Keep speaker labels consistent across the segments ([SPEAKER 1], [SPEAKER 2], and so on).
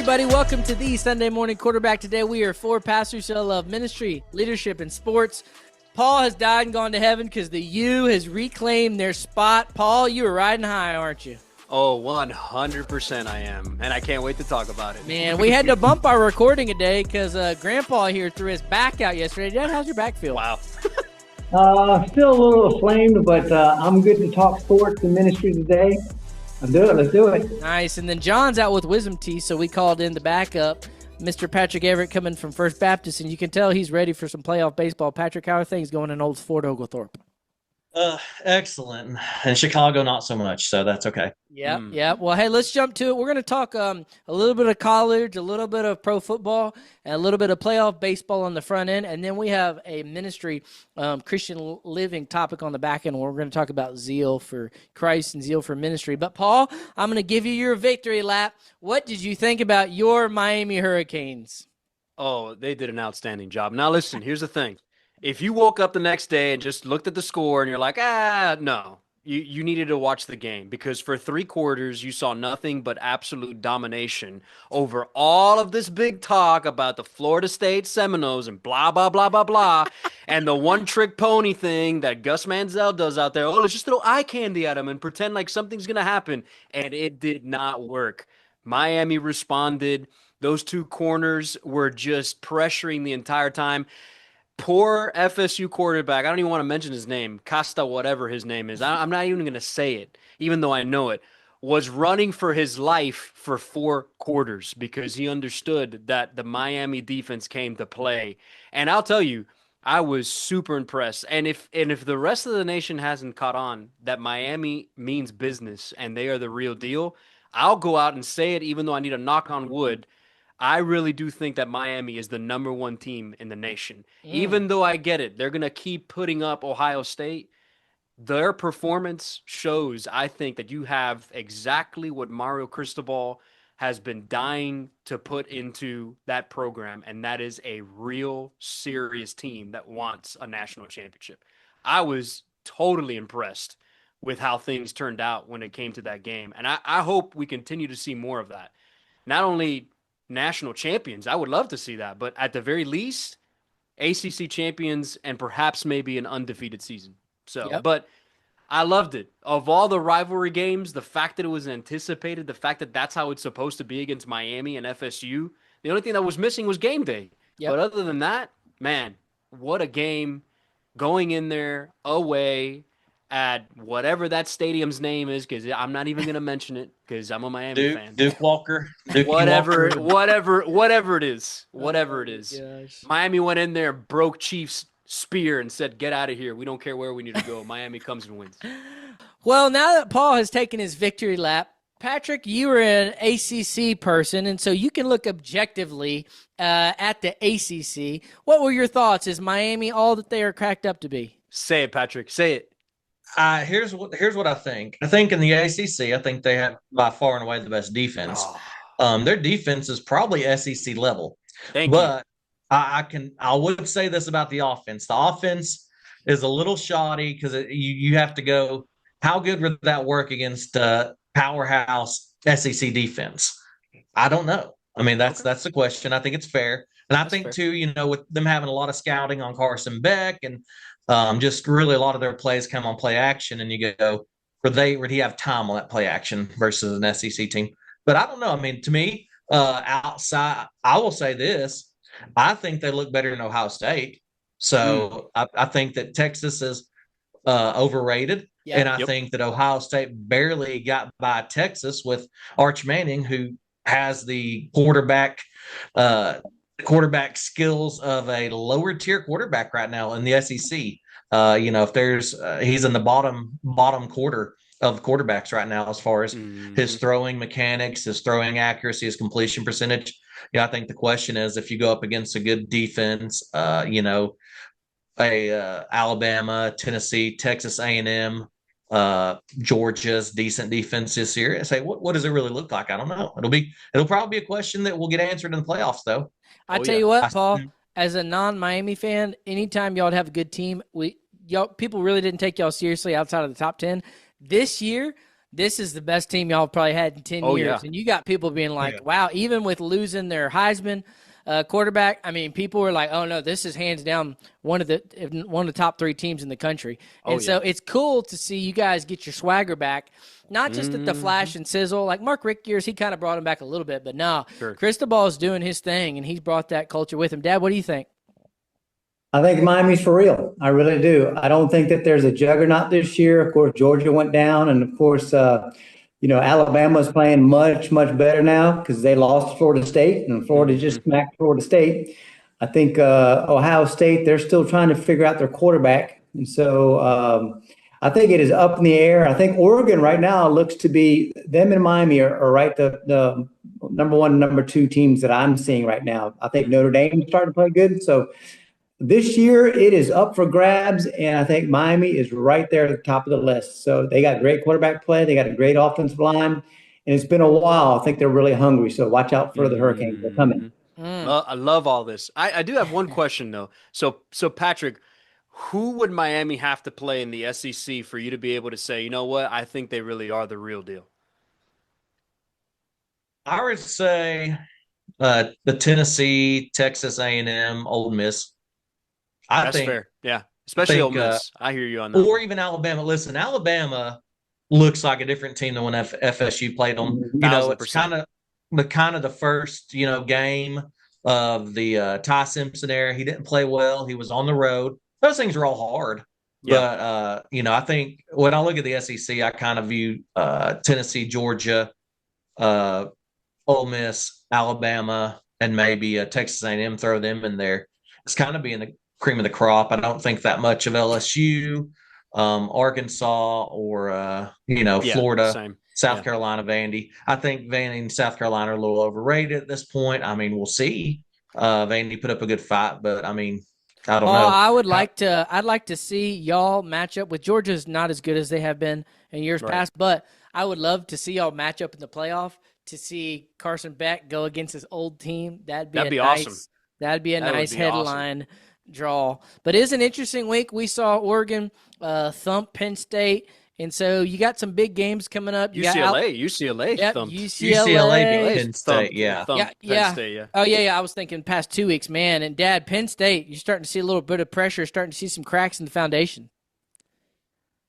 [SPEAKER 1] everybody. Welcome to the Sunday Morning Quarterback. Today we are four pastors who love ministry, leadership, and sports. Paul has died and gone to heaven because the U has reclaimed their spot. Paul, you were riding high, aren't you?
[SPEAKER 2] Oh, 100% I am, and I can't wait to talk about it.
[SPEAKER 1] Man, we had to bump our recording a day because Grandpa here threw his back out yesterday. Dad, how's your back feel?
[SPEAKER 2] Wow.
[SPEAKER 3] Still a little inflamed, but I'm good to talk sports and ministry today. Let's do it.
[SPEAKER 1] Nice. And then John's out with wisdom teeth, so we called in the backup, Mr. Patrick Everett, coming from First Baptist, and you can tell he's ready for some playoff baseball. Patrick, how are things going in Old Fort Oglethorpe?
[SPEAKER 4] Excellent. In Chicago, not so much, so that's okay.
[SPEAKER 1] Yeah. Well, hey, let's jump to it. We're going to talk a little bit of college, a little bit of pro football, and a little bit of playoff baseball on the front end, and then we have a ministry Christian living topic on the back end where we're going to talk about zeal for Christ and zeal for ministry. But, Paul, I'm going to give you your victory lap. What did you think about your Miami Hurricanes?
[SPEAKER 2] Oh, they did an outstanding job. Now, listen, here's the thing. If you woke up the next day and just looked at the score and you're like, no, you needed to watch the game because for 3 quarters you saw nothing but absolute domination over all of this big talk about the Florida State Seminoles and blah, blah, blah, blah, blah, and the one-trick pony thing that Gus Manziel does out there. Oh, let's just throw eye candy at him and pretend like something's going to happen, and it did not work. Miami responded. Those 2 corners were just pressuring the entire time. Poor FSU quarterback, I don't even want to mention his name, Costa whatever his name is, I'm not even going to say it, even though I know it, was running for his life for 4 quarters because he understood that the Miami defense came to play. And I'll tell you, I was super impressed. And if the rest of the nation hasn't caught on that Miami means business and they are the real deal, I'll go out and say it even though I need to knock on wood. I really do think that Miami is the number 1 team in the nation. Even though I get it, they're going to keep putting up Ohio State. Their performance shows, I think, that you have exactly what Mario Cristobal has been dying to put into that program, and that is a real serious team that wants a national championship. I was totally impressed with how things turned out when it came to that game, and I hope we continue to see more of that. Not only national champions, I would love to see that, but at the very least, ACC champions and perhaps maybe an undefeated season. But I loved it. Of all the rivalry games, the fact that it was anticipated, the fact that that's how it's supposed to be against Miami and FSU, the only thing that was missing was game day. But other than that, man, what a game. Going in there away at whatever that stadium's name is, because I'm not even going to mention it because I'm a Miami fan.
[SPEAKER 4] Duke Walker.
[SPEAKER 2] Whatever it is.
[SPEAKER 1] Gosh.
[SPEAKER 2] Miami went in there, broke Chiefs' spear and said, get out of here. We don't care where we need to go. Miami comes and wins.
[SPEAKER 1] Well, now that Paul has taken his victory lap, Patrick, you are an ACC person, and so you can look objectively at the ACC. What were your thoughts? Is Miami all that they are cracked up to be?
[SPEAKER 2] Say it, Patrick. Say it.
[SPEAKER 4] Here's what I think. I think in the ACC, I think they have by far and away the best defense. Their defense is probably SEC level. But I would say this about the offense. The offense is a little shoddy because you have to go, how good would that work against powerhouse SEC defense? I don't know. I mean, that's the question. I think it's fair. And I think, too, with them having a lot of scouting on Carson Beck and just really a lot of their plays come on play action, and you go, would he have time on that play action versus an SEC team? But I don't know. I mean, to me, outside, I will say this. I think they look better than Ohio State. So I think that Texas is overrated. Yeah, and I think that Ohio State barely got by Texas with Arch Manning, who has the quarterback skills of a lower tier quarterback right now in the SEC. If there's he's in the bottom quarter of quarterbacks right now as far as his throwing mechanics, his throwing accuracy, his completion percentage. I think the question is if you go up against a good defense, Alabama, Tennessee, Texas A&M, Georgia's decent defense this year. I say, what does it really look like? I don't know. It'll probably be a question that will get answered in the playoffs, though.
[SPEAKER 1] I tell you what, Paul, as a non-Miami fan, anytime y'all have a good team, people really didn't take y'all seriously outside of the top 10. This year, this is the best team y'all probably had in 10 years.
[SPEAKER 2] Yeah.
[SPEAKER 1] And you got people being like, wow, even with losing their Heisman quarterback, I mean, people were like, oh, no, this is hands down one of the top 3 teams in the country. And so it's cool to see you guys get your swagger back, not just at the flash and sizzle. Like Mark Richt years, he kind of brought him back a little bit. But no, Cristobal is doing his thing, and he's brought that culture with him. Dad, what do you think?
[SPEAKER 3] I think Miami's for real. I really do. I don't think that there's a juggernaut this year. Of course, Georgia went down, and of course, Alabama's playing much, much better now because they lost to Florida State, and Florida just smacked Florida State. I think Ohio State, they're still trying to figure out their quarterback, and so I think it is up in the air. I think Oregon right now looks to be them and Miami are right the number 1, number 2 teams that I'm seeing right now. I think Notre Dame's starting to play good, so. This year, it is up for grabs, and I think Miami is right there at the top of the list. So they got great quarterback play. They got a great offensive line, and it's been a while. I think they're really hungry, so watch out for the Hurricanes. They're coming.
[SPEAKER 2] Well, I love all this. I do have one question, though. So Patrick, who would Miami have to play in the SEC for you to be able to say, you know what, I think they really are the real deal?
[SPEAKER 4] I would say the Tennessee, Texas A&M, Ole Miss.
[SPEAKER 2] That's fair. Yeah. Especially Ole Miss. I hear you on that.
[SPEAKER 4] Or even Alabama. Listen, Alabama looks like a different team than when FSU played them. You know, it's kind of the first, game of the Ty Simpson era. He didn't play well. He was on the road. Those things are all hard. Yeah. But, I think when I look at the SEC, I kind of view Tennessee, Georgia, Ole Miss, Alabama, and maybe Texas A&M, throw them in there. It's kind of being the cream of the crop. I don't think that much of LSU, Arkansas, or Florida,
[SPEAKER 2] same.
[SPEAKER 4] South Carolina, Vandy. I think Vandy and South Carolina are a little overrated at this point. I mean, we'll see. Vandy put up a good fight, but I mean, I don't know.
[SPEAKER 1] I'd like to see y'all match up with Georgia's not as good as they have been in years past, but I would love to see y'all match up in the playoff to see Carson Beck go against his old team. That'd be
[SPEAKER 2] awesome.
[SPEAKER 1] That'd be a nice headline draw. But it is an interesting week. We saw Oregon thump Penn State, and so you got some big games coming up.
[SPEAKER 2] UCLA
[SPEAKER 1] yep,
[SPEAKER 2] thumped.
[SPEAKER 4] UCLA beat Penn State,
[SPEAKER 2] Penn State, yeah.
[SPEAKER 1] Oh, yeah. I was thinking past 2 weeks, man. And, Dad, Penn State, you're starting to see a little bit of pressure, starting to see some cracks in the foundation.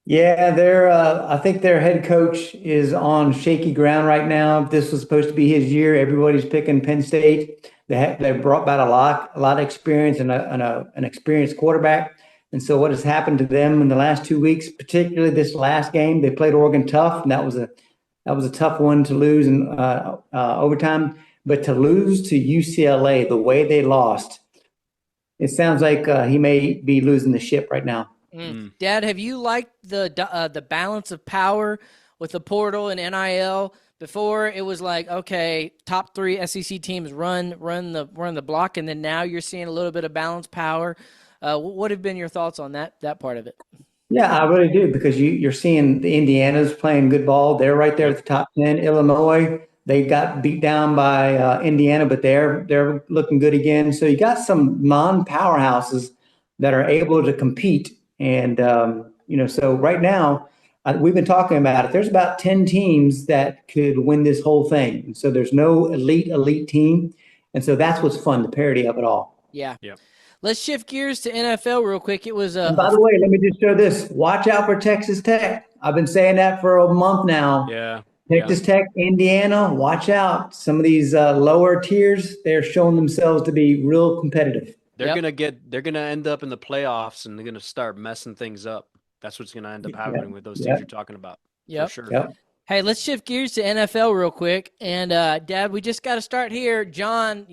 [SPEAKER 3] Yeah, I think their head coach is on shaky ground right now. This was supposed to be his year. Everybody's picking Penn State. They brought back a lot of experience and an experienced quarterback. And so what has happened to them in the last 2 weeks, particularly this last game, they played Oregon tough, and that was a tough one to lose in overtime. But to lose to UCLA the way they lost, it sounds like he may be losing the ship right now.
[SPEAKER 1] Dad, have you liked the balance of power with the portal and NIL? Before it was like, okay, top 3 SEC teams run the block, and then now you're seeing a little bit of balance power. What have been your thoughts on that part of it?
[SPEAKER 3] Yeah, I really do, because you're seeing the Indiana's playing good ball. They're right there at the top 10. Illinois, they got beat down by Indiana, but they're looking good again. So you got some non-powerhouses that are able to compete. And, so right now, we've been talking about it. There's about 10 teams that could win this whole thing. And so there's no elite team. And so that's what's fun, the parity of it all.
[SPEAKER 1] Yeah. Let's shift gears to NFL real quick. It was
[SPEAKER 3] and by the way, let me just show this. Watch out for Texas Tech. I've been saying that for a month now.
[SPEAKER 2] Yeah.
[SPEAKER 3] Texas Tech, Indiana, watch out. Some of these lower tiers, they're showing themselves to be real competitive.
[SPEAKER 2] They're gonna end up in the playoffs, and they're gonna start messing things up. That's what's gonna end up happening with those teams you're talking about.
[SPEAKER 1] Yeah,
[SPEAKER 2] for sure.
[SPEAKER 3] Yep.
[SPEAKER 1] Hey, let's shift gears to NFL real quick. And, Dad, we just got to start here. John,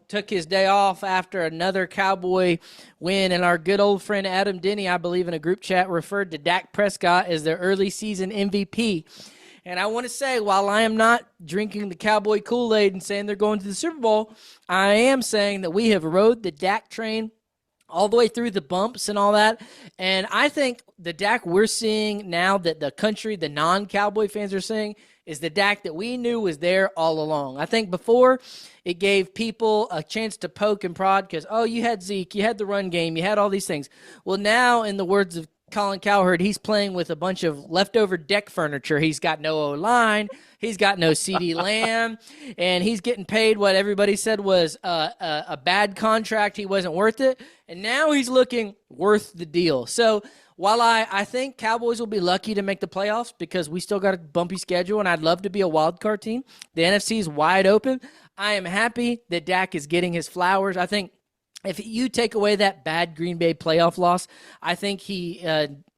[SPEAKER 1] took his day off after another Cowboy win. And our good old friend Adam Denny, I believe in a group chat, referred to Dak Prescott as their early season MVP. And I want to say, while I am not drinking the Cowboy Kool-Aid and saying they're going to the Super Bowl, I am saying that we have rode the Dak train all the way through the bumps and all that. And I think the Dak we're seeing now, that the country, the non-Cowboy fans are seeing, is the Dak that we knew was there all along. I think before it gave people a chance to poke and prod because, you had Zeke, you had the run game, you had all these things. Well, now, in the words of Colin Cowherd, he's playing with a bunch of leftover deck furniture. He's got no O-line. He's got no CeeDee Lamb. And he's getting paid what everybody said was a bad contract. He wasn't worth it. And now he's looking worth the deal. So while I think Cowboys will be lucky to make the playoffs because we still got a bumpy schedule and I'd love to be a wild card team, the NFC is wide open. I am happy that Dak is getting his flowers. I think if you take away that bad Green Bay playoff loss, I think he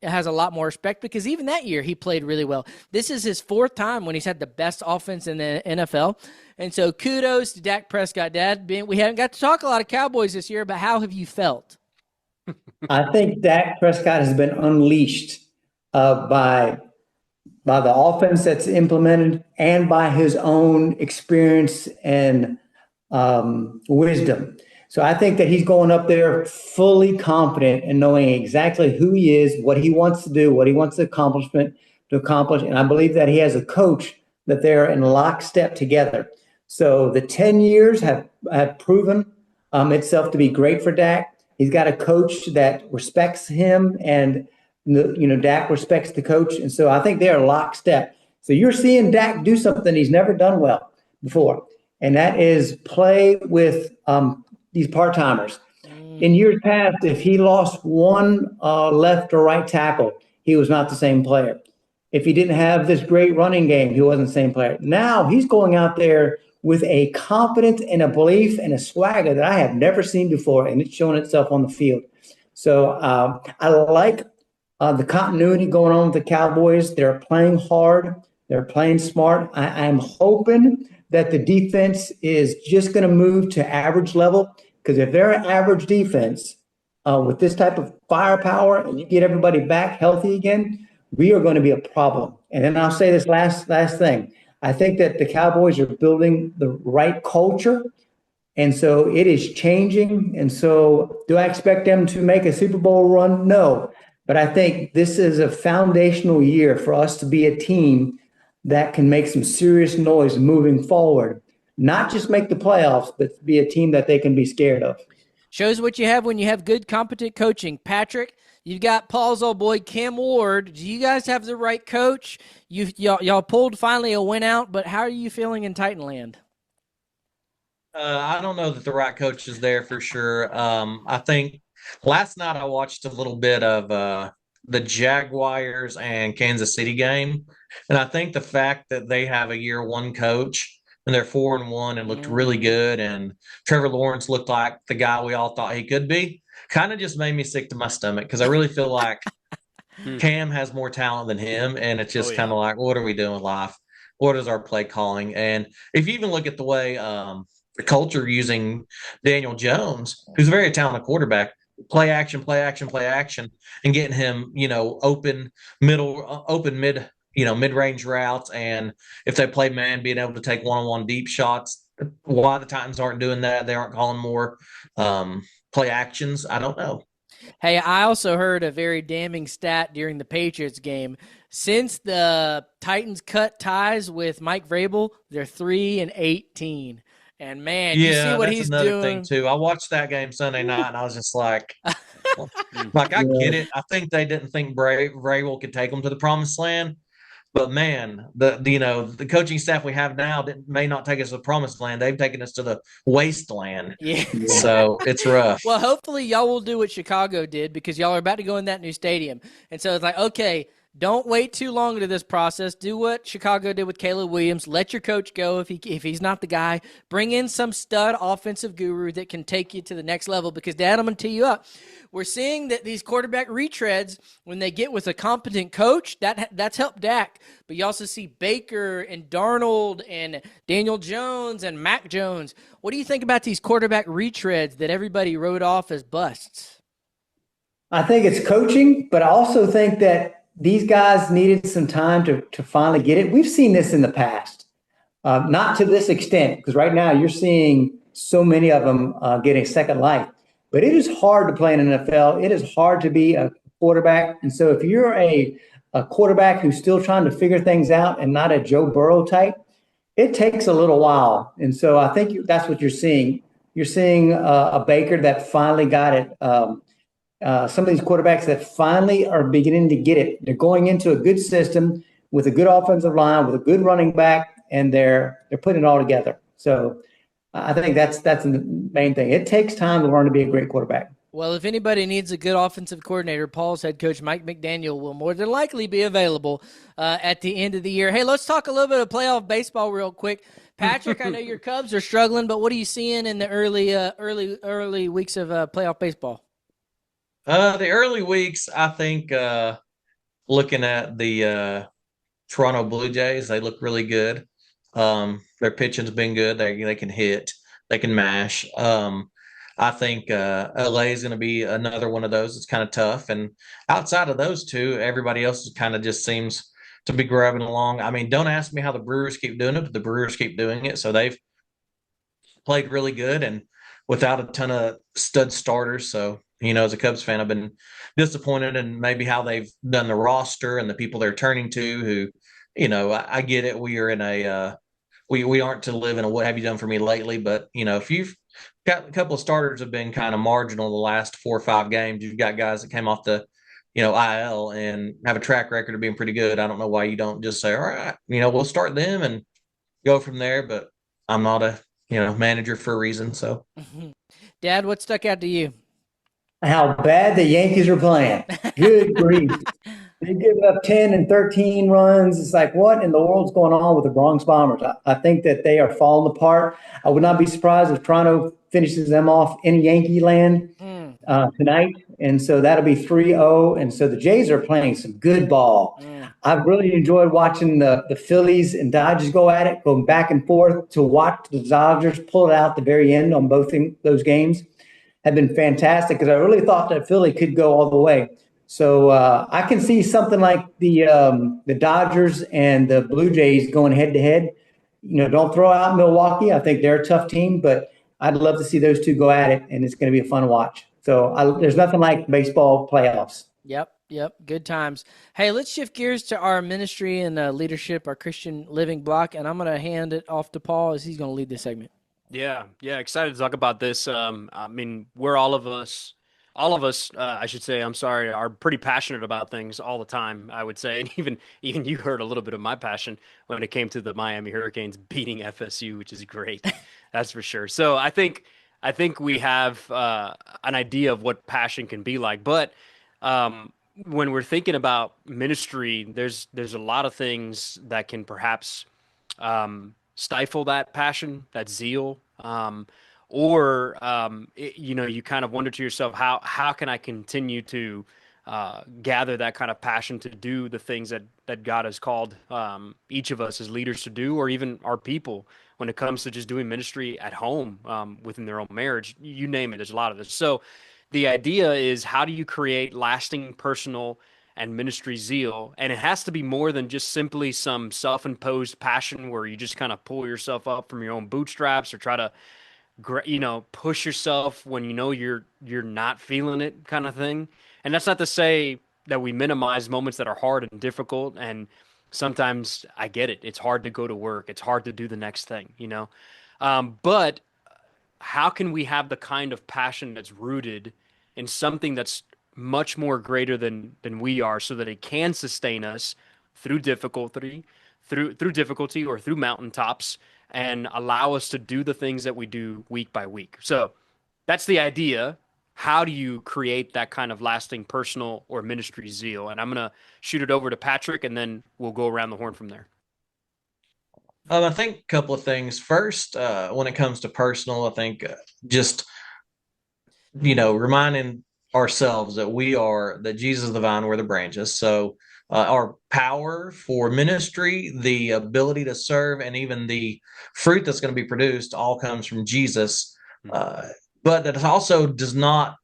[SPEAKER 1] has a lot more respect because even that year he played really well. This is his fourth time when he's had the best offense in the NFL. And so kudos to Dak Prescott, Dad. We haven't got to talk a lot of Cowboys this year, but how have you felt?
[SPEAKER 3] I think Dak Prescott has been unleashed by the offense that's implemented and by his own experience and wisdom. So I think that he's going up there fully confident and knowing exactly who he is, what he wants to do, what he wants to accomplish. And I believe that he has a coach that they're in lockstep together. So the 10 years have proven itself to be great for Dak. He's got a coach that respects him, and Dak respects the coach, and so I think they are lockstep. So you're seeing Dak do something he's never done well before, and that is play with these part-timers. In years past, if he lost one left or right tackle, he was not the same player. If he didn't have this great running game, he wasn't the same player. Now he's going out there with a confidence and a belief and a swagger that I have never seen before, and it's showing itself on the field. So I like the continuity going on with the Cowboys. They're playing hard. They're playing smart. I'm hoping that the defense is just going to move to average level, because if they're an average defense with this type of firepower and you get everybody back healthy again, we are going to be a problem. And then I'll say this last thing. I think that the Cowboys are building the right culture, and so it is changing. And so do I expect them to make a Super Bowl run? No. But I think this is a foundational year for us to be a team that can make some serious noise moving forward, not just make the playoffs, but be a team that they can be scared of.
[SPEAKER 1] Shows what you have when you have good, competent coaching. Patrick, you've got Paul's old boy, Cam Ward. Do you guys have the right coach? Y'all pulled finally a win out, but how are you feeling in Titanland?
[SPEAKER 4] I don't know that the right coach is there for sure. I think last night I watched a little bit of the Jaguars and Kansas City game, and I think the fact that they have a year one coach and they're 4-1 and looked really good, and Trevor Lawrence looked like the guy we all thought he could be, kind of just made me sick to my stomach, because I really feel like Cam has more talent than him, and it's just kind of like, what are we doing with life? What is our play calling? And if you even look at the way the culture using Daniel Jones, who's a very talented quarterback, play action, and getting him, open mid, mid-range routes. And if they play man, being able to take one-on-one deep shots. Why the Titans aren't doing that? They aren't calling more play actions. I don't know.
[SPEAKER 1] Hey, I also heard a very damning stat during the Patriots game. Since the Titans cut ties with Mike Vrabel, they're 3-18. And man, you see what he's doing.
[SPEAKER 4] Thing too. I watched that game Sunday night, and I was just like, I get it. I think they didn't think Vrabel could take them to the promised land. But man, the coaching staff we have now may not take us to the promised land. They've taken us to the wasteland.
[SPEAKER 1] Yeah.
[SPEAKER 4] So it's rough.
[SPEAKER 1] Well, hopefully y'all will do what Chicago did, because y'all are about to go in that new stadium. And so it's like, okay, don't wait too long into this process. Do what Chicago did with Caleb Williams. Let your coach go if he's not the guy. Bring in some stud offensive guru that can take you to the next level, because, Dad, I'm going to tee you up. We're seeing that these quarterback retreads, when they get with a competent coach, that's helped Dak. But you also see Baker and Darnold and Daniel Jones and Mac Jones. What do you think about these quarterback retreads that everybody wrote off as busts?
[SPEAKER 3] I think it's coaching, but I also think that these guys needed some time to finally get it. We've seen this in the past, not to this extent, because right now you're seeing so many of them getting second life. But it is hard to play in the NFL. It is hard to be a quarterback. And so if you're a quarterback who's still trying to figure things out and not a Joe Burrow type, it takes a little while. And so I think that's what you're seeing. You're seeing a Baker that finally got it some of these quarterbacks that finally are beginning to get it. They're going into a good system with a good offensive line, with a good running back, and they're putting it all together. So I think that's the main thing. It takes time to learn to be a great quarterback.
[SPEAKER 1] Well, if anybody needs a good offensive coordinator, Paul's head coach Mike McDaniel will more than likely be available at the end of the year. Hey, let's talk a little bit of playoff baseball real quick. Patrick, I know your Cubs are struggling, but what are you seeing in the early weeks of playoff baseball?
[SPEAKER 4] The early weeks, I think, looking at the Toronto Blue Jays, they look really good. Their pitching's been good. They can hit, they can mash. I think LA is going to be another one of those. It's kind of tough. And outside of those two, everybody else kind of just seems to be grabbing along. I mean, don't ask me how the Brewers keep doing it, but the Brewers keep doing it. So they've played really good and without a ton of stud starters. So, as a Cubs fan, I've been disappointed in maybe how they've done the roster and the people they're turning to who, I get it. We are in we aren't to live in a what have you done for me lately, but if you've got a couple of starters have been kind of marginal the last 4 or 5 games, you've got guys that came off the IL and have a track record of being pretty good. I don't know why you don't just say, all right, we'll start them and go from there. But I'm not a manager for a reason. So,
[SPEAKER 1] Dad, what stuck out to you?
[SPEAKER 3] How bad the Yankees are playing. Good grief. They give up 10 and 13 runs. It's like, what in the world's going on with the Bronx Bombers? I think that they are falling apart. I would not be surprised if Toronto finishes them off in Yankee land tonight. And so that'll be 3-0. And so the Jays are playing some good ball. I've really enjoyed watching the Phillies and Dodgers go at it, going back and forth. To watch the Dodgers pull it out at the very end on both those games have been fantastic because I really thought that Philly could go all the way. So I can see something like the Dodgers and the Blue Jays going head to head. Don't throw out Milwaukee. I think they're a tough team, but I'd love to see those two go at it, and it's going to be a fun watch. So there's nothing like baseball playoffs.
[SPEAKER 1] Yep. Good times. Hey, let's shift gears to our ministry and leadership, our Christian living block, and I'm going to hand it off to Paul as he's going to lead this segment.
[SPEAKER 2] Yeah, excited to talk about this. I mean, we're all of us, I should say, I'm sorry, are pretty passionate about things all the time, I would say. And even you heard a little bit of my passion when it came to the Miami Hurricanes beating FSU, which is great. That's for sure. So I think we have an idea of what passion can be like. But when we're thinking about ministry, there's a lot of things that can perhaps stifle that passion, that zeal, or you kind of wonder to yourself, how can I continue to gather that kind of passion to do the things that God has called each of us as leaders to do, or even our people when it comes to just doing ministry at home, within their own marriage, you name it. There's a lot of this. So the idea is, how do you create lasting personal and ministry zeal? And it has to be more than just simply some self-imposed passion where you just kind of pull yourself up from your own bootstraps or try to, push yourself when you're not feeling it, kind of thing. And that's not to say that we minimize moments that are hard and difficult. And sometimes I get it. It's hard to go to work. It's hard to do the next thing, but how can we have the kind of passion that's rooted in something that's much more greater than we are, so that it can sustain us through difficulty or through mountaintops, and allow us to do the things that we do week by week. So that's the idea. How do you create that kind of lasting personal or ministry zeal? And I'm going to shoot it over to Patrick, and then we'll go around the horn from there.
[SPEAKER 4] I think a couple of things. First, when it comes to personal, I think just, reminding ourselves that Jesus is the vine, we're the branches. So our power for ministry, the ability to serve, and even the fruit that's going to be produced all comes from Jesus. But that also does not,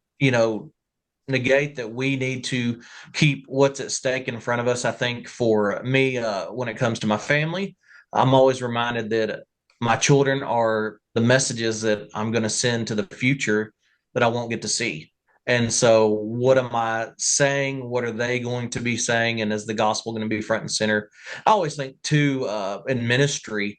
[SPEAKER 4] negate that we need to keep what's at stake in front of us. I think for me, when it comes to my family, I'm always reminded that my children are the messages that I'm going to send to the future that I won't get to see. And so what am I saying? What are they going to be saying? And is the gospel going to be front and center? I always think too, in ministry,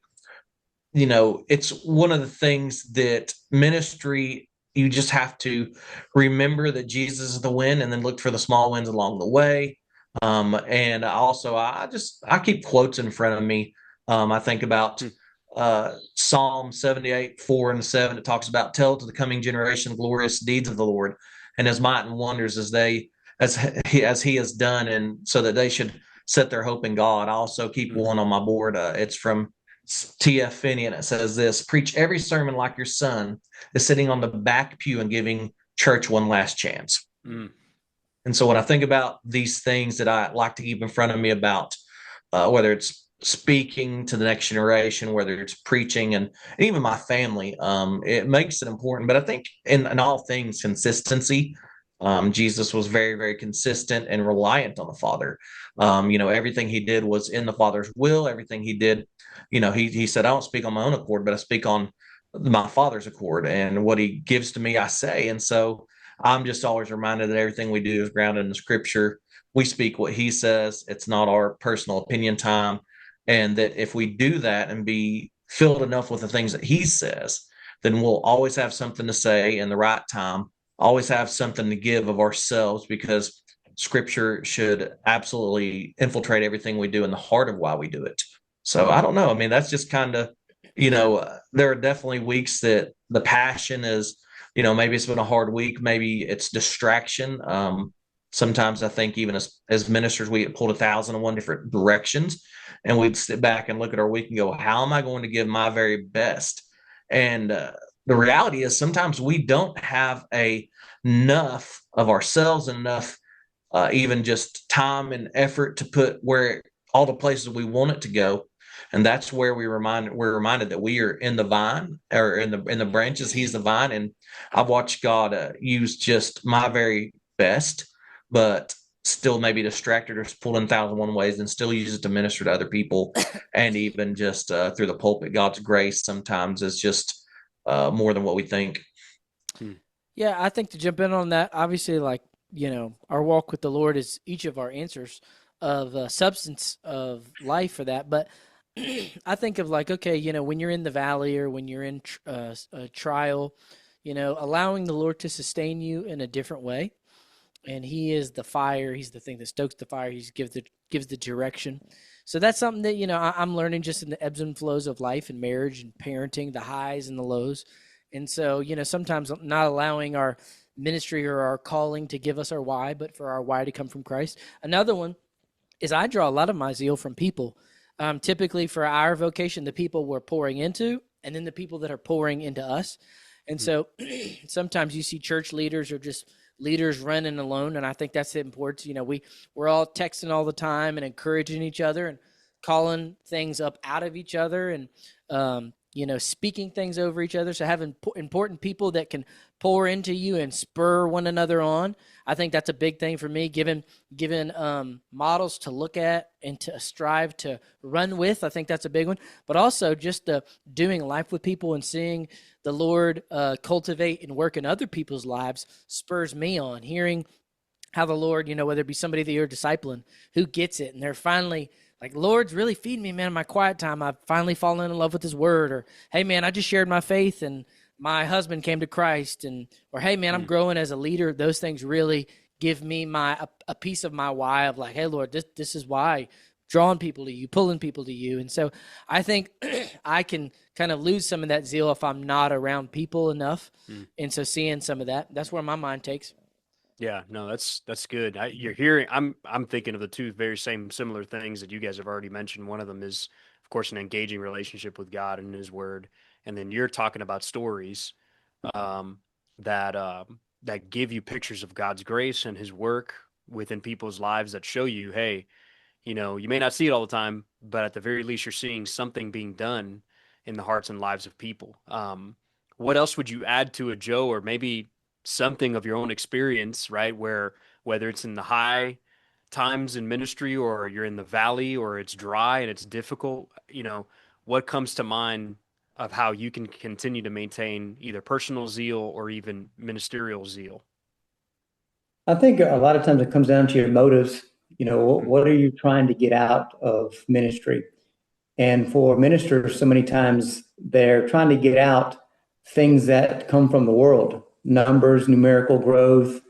[SPEAKER 4] it's one of the things that ministry you just have to remember that Jesus is the win, and then look for the small wins along the way. And also, I keep quotes in front of me. I think about Psalm 78, 4 and 7. It talks about tell to the coming generation the glorious deeds of the Lord and his might and wonders as he has done, and so that they should set their hope in God. I also keep one on my board. It's from T.F. Finney, and it says this: preach every sermon like your son is sitting on the back pew and giving church one last chance. And so when I think about these things that I like to keep in front of me about whether it's speaking to the next generation, whether it's preaching, and even my family, it makes it important. But I think in all things, consistency. Jesus was very, very consistent and reliant on the Father. Everything he did was in the Father's will. Everything he did, he said, I don't speak on my own accord, but I speak on my Father's accord. And what he gives to me, I say. And so I'm just always reminded that everything we do is grounded in the Scripture. We speak what he says. It's not our personal opinion time. And that if we do that and be filled enough with the things that he says, then we'll always have something to say in the right time, always have something to give of ourselves, because scripture should absolutely infiltrate everything we do in the heart of why we do it. So I don't know. I mean, that's just kind of, there are definitely weeks that the passion is, maybe it's been a hard week. Maybe it's distraction. Sometimes I think even as ministers, we get pulled 1,001 different directions, and we'd sit back and look at our week and go, how am I going to give my very best? And the reality is sometimes we don't have enough of ourselves, enough even just time and effort to put where all the places we want it to go. And that's where we're reminded that we are in the vine, or in the branches. He's the vine. And I've watched God use just my very best, but still maybe distracted or pulled in 1,001 ways, and still use it to minister to other people. And even just through the pulpit, God's grace sometimes is just more than what we think.
[SPEAKER 1] Yeah, I think to jump in on that, obviously, our walk with the Lord is each of our answers of substance of life for that. But I think of when you're in the valley, or when you're in a trial, allowing the Lord to sustain you in a different way. And he is the fire. He's the thing that stokes the fire. He gives the direction. So that's something that, I'm learning just in the ebbs and flows of life and marriage and parenting, the highs and the lows. And so, sometimes not allowing our ministry or our calling to give us our why, but for our why to come from Christ. Another one is I draw a lot of my zeal from people. Typically for our vocation, the people we're pouring into, and then the people that are pouring into us. And so sometimes you see church leaders or just leaders running alone, and I think that's important. We're all texting all the time and encouraging each other and calling things up out of each other, and speaking things over each other. So having important people that can pour into you and spur one another on, I think that's a big thing for me. Given models to look at and to strive to run with, I think that's a big one. But also just doing life with people and seeing the Lord cultivate and work in other people's lives spurs me on. Hearing how the Lord, whether it be somebody that you're discipling who gets it, and they're finally like, Lord's really feeding me, man, in my quiet time. I've finally fallen in love with his word. Or, hey, man, I just shared my faith and my husband came to Christ. Or, hey, man, I'm growing as a leader. Those things really give me a piece of my why of hey, Lord, this is why, drawing people to you, pulling people to you. And so I think I can kind of lose some of that zeal if I'm not around people enough. And so seeing some of that's where my mind takes.
[SPEAKER 2] Yeah, no, that's good. You're hearing. I'm thinking of the two very similar things that you guys have already mentioned. One of them is, of course, an engaging relationship with God and His Word, and then you're talking about stories that give you pictures of God's grace and His work within people's lives that show you, hey, you may not see it all the time, but at the very least, you're seeing something being done in the hearts and lives of people. What else would you add to it, Joe, or maybe something of your own experience, right? Whether it's in the high times in ministry, or you're in the valley, or it's dry and it's difficult, what comes to mind of how you can continue to maintain either personal zeal or even ministerial zeal?
[SPEAKER 3] I think a lot of times it comes down to your motives. What are you trying to get out of ministry? And for ministers, so many times they're trying to get out things that come from the world. numbers, numerical growth,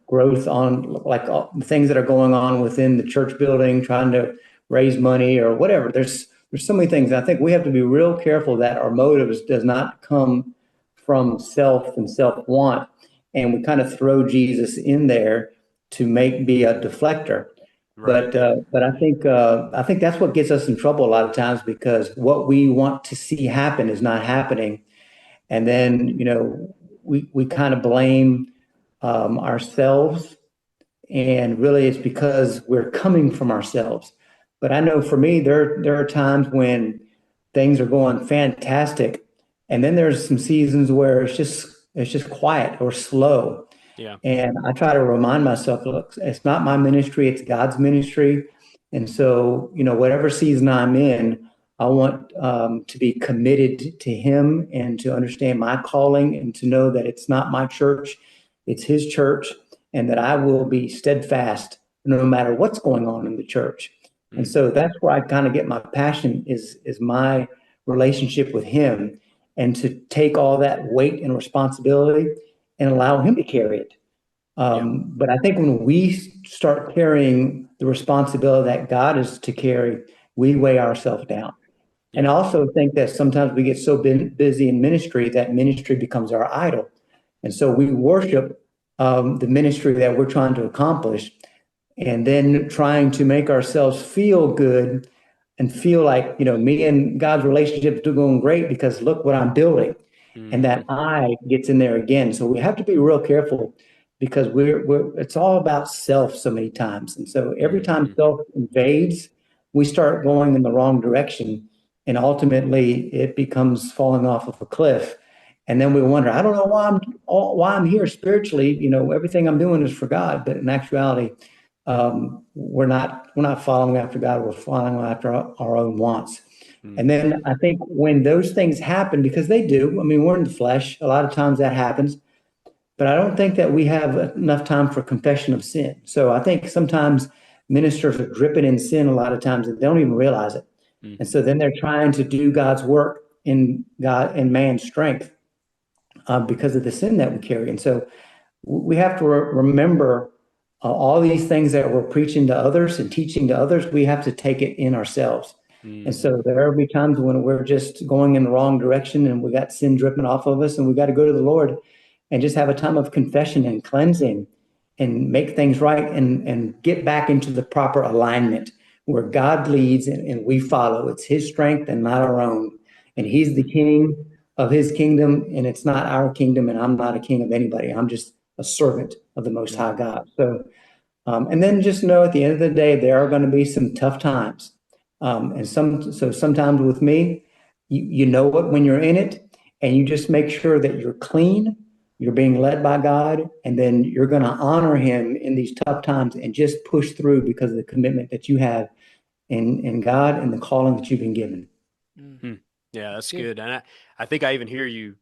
[SPEAKER 3] growth on like things that are going on within the church building, trying to raise money or whatever. There's so many things. I think we have to be real careful that our motives does not come from self and self want, and we kind of throw Jesus in there to be a deflector. Right. But I think that's what gets us in trouble a lot of times, because what we want to see happen is not happening, and then we kind of blame ourselves, and really it's because we're coming from ourselves. But I know for me, there are times when things are going fantastic, and then there's some seasons where it's just quiet or slow.
[SPEAKER 2] Yeah.
[SPEAKER 3] And I try to remind myself, look, it's not my ministry, it's God's ministry. And so, whatever season I'm in, I want to be committed to Him and to understand my calling and to know that it's not my church, it's His church, and that I will be steadfast no matter what's going on in the church. And so that's where I kind of get my passion is my relationship with Him, and to take all that weight and responsibility and allow Him to carry it. But I think when we start carrying the responsibility that God is to carry, we weigh ourselves down. And I also think that sometimes we get so busy in ministry that ministry becomes our idol. And so we worship the ministry that we're trying to accomplish, and then trying to make ourselves feel good and feel like, me and God's relationship is going great because look what I'm building. And that I gets in there again. So we have to be real careful, because it's all about self so many times. And so every time self invades, we start going in the wrong direction, and ultimately it becomes falling off of a cliff. And then we wonder, I don't know why I'm here spiritually. Everything I'm doing is for God, but in actuality, we're not following after God. We're following after our own wants. And then I think when those things happen, because they do, we're in the flesh, a lot of times that happens, but I don't think that we have enough time for confession of sin. So I think sometimes ministers are dripping in sin a lot of times, and they don't even realize it. And so then they're trying to do God's work in God and man's strength because of the sin that we carry. And so we have to remember all these things that we're preaching to others and teaching to others, we have to take it in ourselves. And so there will be times when we're just going in the wrong direction and we got sin dripping off of us, and we got to go to the Lord and just have a time of confession and cleansing and make things right, and get back into the proper alignment where God leads and we follow. It's His strength and not our own. And He's the king of His kingdom, and it's not our kingdom, and I'm not a king of anybody. I'm just a servant of the Most High God. So, and then just know at the end of the day, there are going to be some tough times. So sometimes with me, you know it when you're in it, and you just make sure that you're clean, you're being led by God, and then you're going to honor Him in these tough times and just push through because of the commitment that you have in God and the calling that you've been given.
[SPEAKER 2] Yeah, that's good. And I think I even hear you.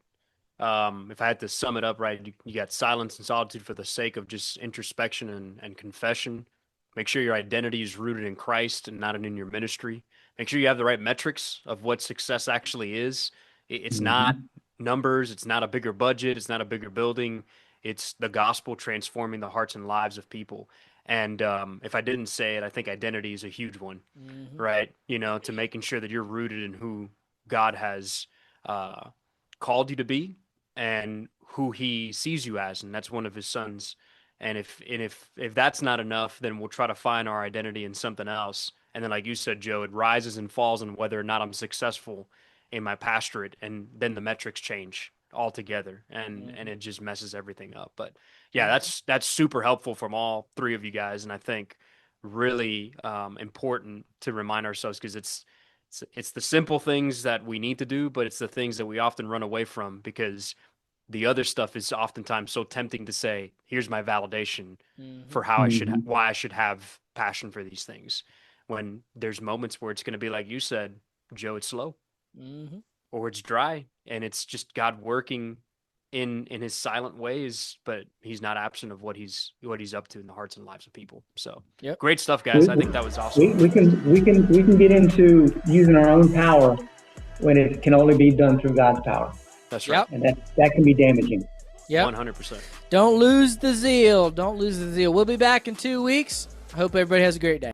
[SPEAKER 2] If I had to sum it up right, you got silence and solitude for the sake of just introspection and confession. Make sure your identity is rooted in Christ and not in your ministry. Make sure you have the right metrics of what success actually is. It's not numbers. It's not a bigger budget. It's not a bigger building. It's the gospel transforming the hearts and lives of people. And if I didn't say it, I think identity is a huge one, right? To making sure that you're rooted in who God has called you to be and who He sees you as, and that's one of His sons. And if that's not enough, then we'll try to find our identity in something else. And then, like you said, Joe, it rises and falls on whether or not I'm successful in my pastorate, and then the metrics change altogether, and it just messes everything up. But yeah, that's super helpful from all three of you guys, and I think really important to remind ourselves, because it's the simple things that we need to do, but it's the things that we often run away from, because the other stuff is oftentimes so tempting to say, here's my validation for how why I should have passion for these things. When there's moments where it's going to be like you said, Joe, it's slow or it's dry, and it's just God working in His silent ways, but He's not absent of what he's up to in the hearts and lives of people. So great stuff, guys. I think that was awesome.
[SPEAKER 3] We can get into using our own power when it can only be done through God's power.
[SPEAKER 2] That's right.
[SPEAKER 3] And that can be damaging.
[SPEAKER 1] Yeah,
[SPEAKER 2] 100%.
[SPEAKER 1] Don't lose the zeal. Don't lose the zeal. We'll be back in 2 weeks. I hope everybody has a great day.